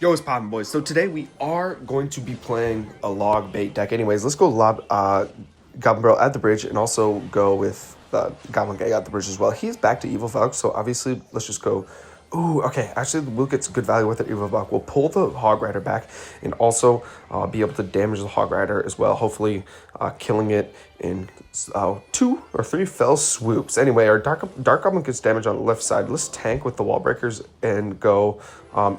Yo, what's poppin', boys? So today we are going to be playing a log bait deck. Anyways, let's go Goblin Barrel at the bridge and also go with the Goblin Gang at the bridge as well. He's back to Evil Valk, so obviously let's just go. Ooh, okay. Actually, we'll get some good value with the Evil Valk. We'll pull the Hog Rider back and also be able to damage the Hog Rider as well. Hopefully, killing it in 2 or 3 fell swoops. Anyway, our Dark Goblin gets damage on the left side. Let's tank with the Wall Breakers and go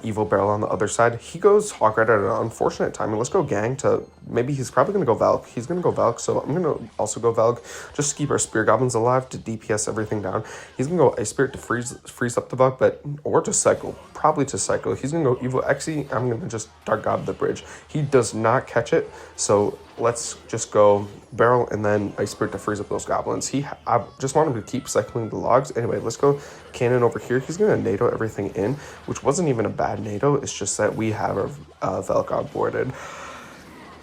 Evil Barrel on the other side. He goes Hog Rider at an unfortunate timing. Let's go Gang to... Maybe he's probably going to go Valk. He's going to go Valk, so I'm going to also go Valk just to keep our Spear Goblins alive to DPS everything down. He's going to go Ice Spirit to freeze up the Valk, or to cycle. Probably to cycle. He's going to go Evil Xe. I'm going to just Dark Gob the bridge. He does not catch it, so let's just go Barrel and then Ice Spirit to freeze up those goblins. I just want him to keep cycling the logs. Anyway, let's go Cannon over here. He's going to NATO everything in, which wasn't even a bad NATO. It's just that we have our Valk onboarded,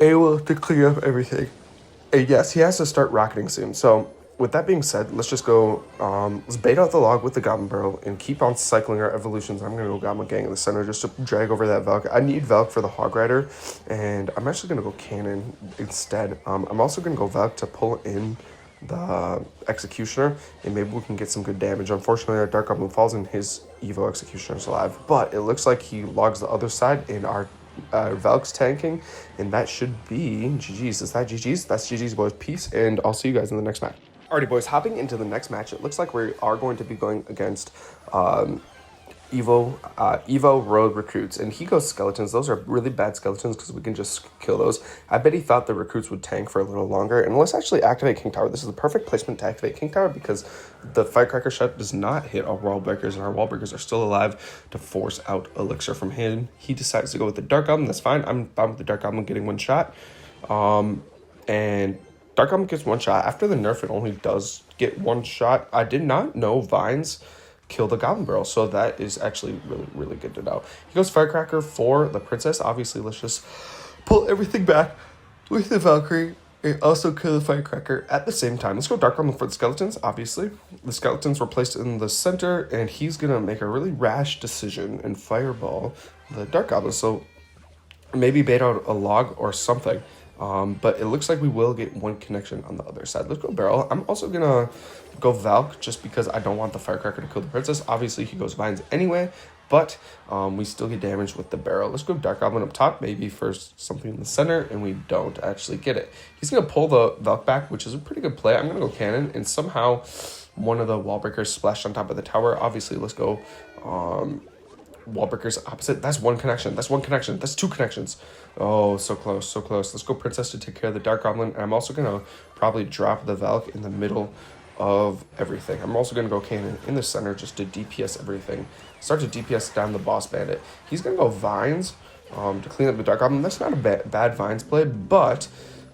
able to clear up everything. And yes, he has to start rocketing soon. So with that being said, let's just go, let's bait out the log with the Goblin Barrel and keep on cycling our evolutions. I'm going to go Goblin Gang in the center just to drag over that Valk. I need Valk for the Hog Rider, and I'm actually going to go Cannon instead. I'm also going to go Valk to pull in the Executioner, and maybe we can get some good damage. Unfortunately, our Dark Goblin falls and his Evo Executioner is alive, but it looks like he logs the other side, and our Valk's tanking, and that should be GG's. Is that GG's? That's GG's, boys. Peace, and I'll see you guys in the next match. Alrighty, boys, hopping into the next match, it looks like we are going to be going against Evo Road Recruits, and he goes Skeletons. Those are really bad Skeletons because we can just kill those. I bet he thought the Recruits would tank for a little longer, and let's actually activate King Tower. This is the perfect placement to activate King Tower because the Firecracker Shot does not hit our Wall Breakers, and our Wall Breakers are still alive to force out Elixir from him. He decides to go with the Dark Goblin. That's fine. I'm fine with the Dark Goblin getting one shot. And Dark Goblin gets one shot. After the nerf, it only does get one shot. I did not know Vines kill the Goblin Barrel, so that is actually really, really good to know. He goes Firecracker for the Princess. Obviously, let's just pull everything back with the Valkyrie and also kill the Firecracker at the same time. Let's go Dark Goblin for the Skeletons, obviously. The Skeletons were placed in the center, and he's going to make a really rash decision and fireball the Dark Goblin. So maybe bait out a log or something. But it looks like we will get one connection on the other side. Let's go Barrel. I'm also going to go Valk just because I don't want the Firecracker to kill the Princess. Obviously, he goes Vines anyway, but we still get damage with the Barrel. Let's go Dark Goblin up top, maybe first something in the center, and we don't actually get it. He's going to pull the Valk back, which is a pretty good play. I'm going to go Cannon, and somehow one of the Wall Breakers splashed on top of the tower. Obviously, let's go Wall Breakers opposite. That's one connection. That's one connection. That's 2 connections. Oh, so close, so close. Let's go Princess to take care of the Dark Goblin. And I'm also going to probably drop the Valk in the middle of everything. I'm also going to go Cannon in the center just to DPS everything. Start to DPS down the Boss Bandit. He's going to go Vines to clean up the Dark Goblin. That's not a bad Vines play, but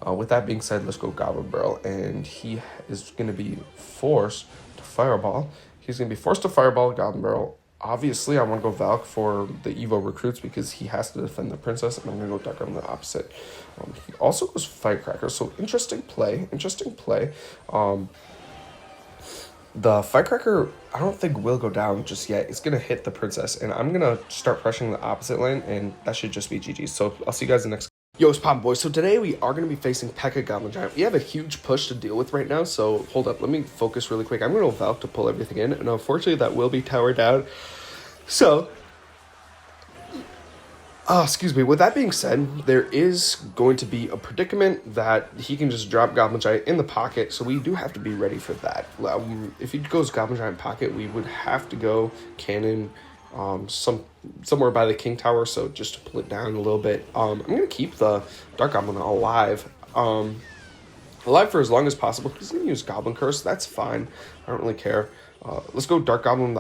with that being said, let's go Goblin Barrel. And he is going to be forced to Fireball. He's going to be forced to Fireball Goblin Barrel. Obviously, I want to go Valk for the Evo Recruits because he has to defend the Princess, and I'm going to go Dark on the opposite. He also goes Firecracker, so interesting play, the Firecracker, I don't think will go down just yet. It's going to hit the Princess, and I'm going to start pressuring the opposite lane, and that should just be GG. So I'll see you guys in the next. Yo, it's poppin', boys. So today we are going to be facing P.E.K.K.A. Goblin Giant. We have a huge push to deal with right now, so hold up. Let me focus really quick. I'm going to go Valk to pull everything in, and unfortunately that will be towered down. So, excuse me, with that being said, there is going to be a predicament that he can just drop Goblin Giant in the pocket, so we do have to be ready for that. If he goes Goblin Giant pocket, we would have to go Cannon somewhere by the King Tower, so just to pull it down a little bit. I'm going to keep the Dark Goblin alive. Alive for as long as possible. He's going to use Goblin Curse. That's fine. I don't really care. Let's go Dark Goblin.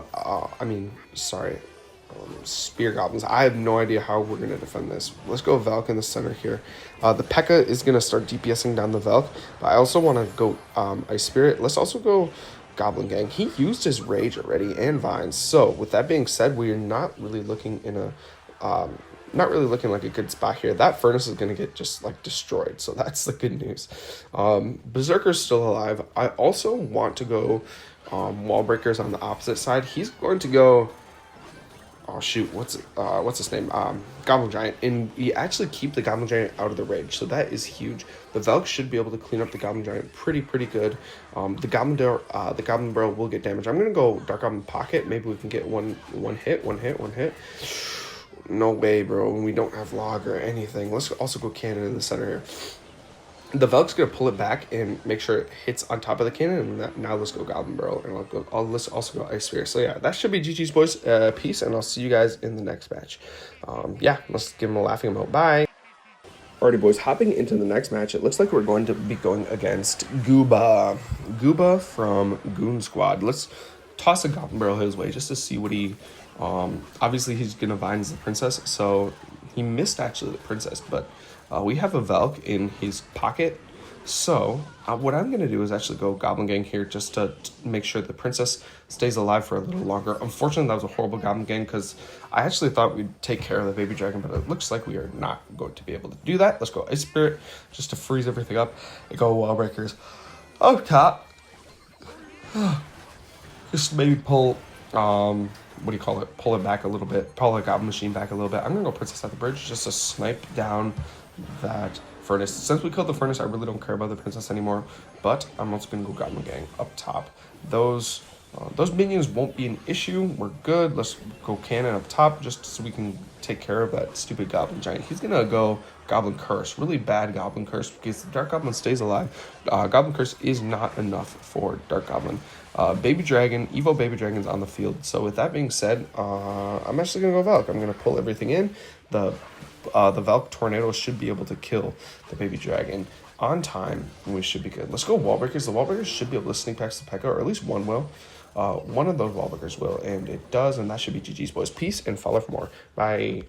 Spear Goblins. I have no idea how we're going to defend this. Let's go Valk in the center here. The P.E.K.K.A. is going to start DPSing down the Valk, but I also want to go Ice Spirit. Let's also go Goblin Gang. He used his Rage already and Vines. So with that being said, we are not really looking in a like a good spot here. That Furnace is going to get just like destroyed, so that's the good news. Berserker's still alive. I also want to go Wall Breakers on the opposite side. He's going to go oh shoot, what's his name? Goblin Giant, and we actually keep the Goblin Giant out of the range, so that is huge. The Velk should be able to clean up the Goblin Giant pretty good. The Goblin Barrel will get damage. I'm gonna go Dark Goblin Pocket. Maybe we can get one hit. No way, bro. We don't have log or anything. Let's also go cannon in the center here. The Velk's gonna pull it back and make sure it hits on top of the cannon. And now let's go Goblin Barrel, and let's also go Ice Sphere. So yeah, that should be GG's, boys. Peace, and I'll see you guys in the next match. Yeah, let's give him a laughing emote. Bye. Alrighty, boys, hopping into the next match, it looks like we're going to be going against Gooba. Gooba from Goon Squad. Let's toss a Goblin Barrel his way just to see what he... obviously, he's going to Vines the Princess, so he missed actually the Princess, but we have a Velk in his pocket. So what I'm going to do is actually go Goblin Gang here just to make sure the Princess stays alive for a little longer. Unfortunately, that was a horrible Goblin Gang because I actually thought we'd take care of the baby dragon, but it looks like we are not going to be able to do that. Let's go Ice Spirit just to freeze everything up and go Wall Breakers up top. Just maybe pull, what do you call it? Pull it back a little bit. Pull the Goblin Machine back a little bit. I'm going to go Princess at the Bridge just to snipe down that Furnace. Since we killed the Furnace, I really don't care about the Princess anymore, but I'm also going to go Goblin Gang up top. Those minions won't be an issue. We're good. Let's go Cannon up top just so we can take care of that stupid Goblin Giant. He's going to go Goblin Curse. Really bad Goblin Curse because the Dark Goblin stays alive. Goblin Curse is not enough for Dark Goblin. Baby Dragon, Evo Baby Dragon's on the field. So with that being said, I'm actually going to go Velk. I'm going to pull everything in. The Velk Tornado should be able to kill the Baby Dragon on time, and we should be good. Let's go Wall Breakers. The Wall Breakers should be able to sneak past the P.E.K.K.A, or at least one will. One of those Wall Breakers will, and it does, and that should be GG's, boys. Peace, and follow for more. Bye.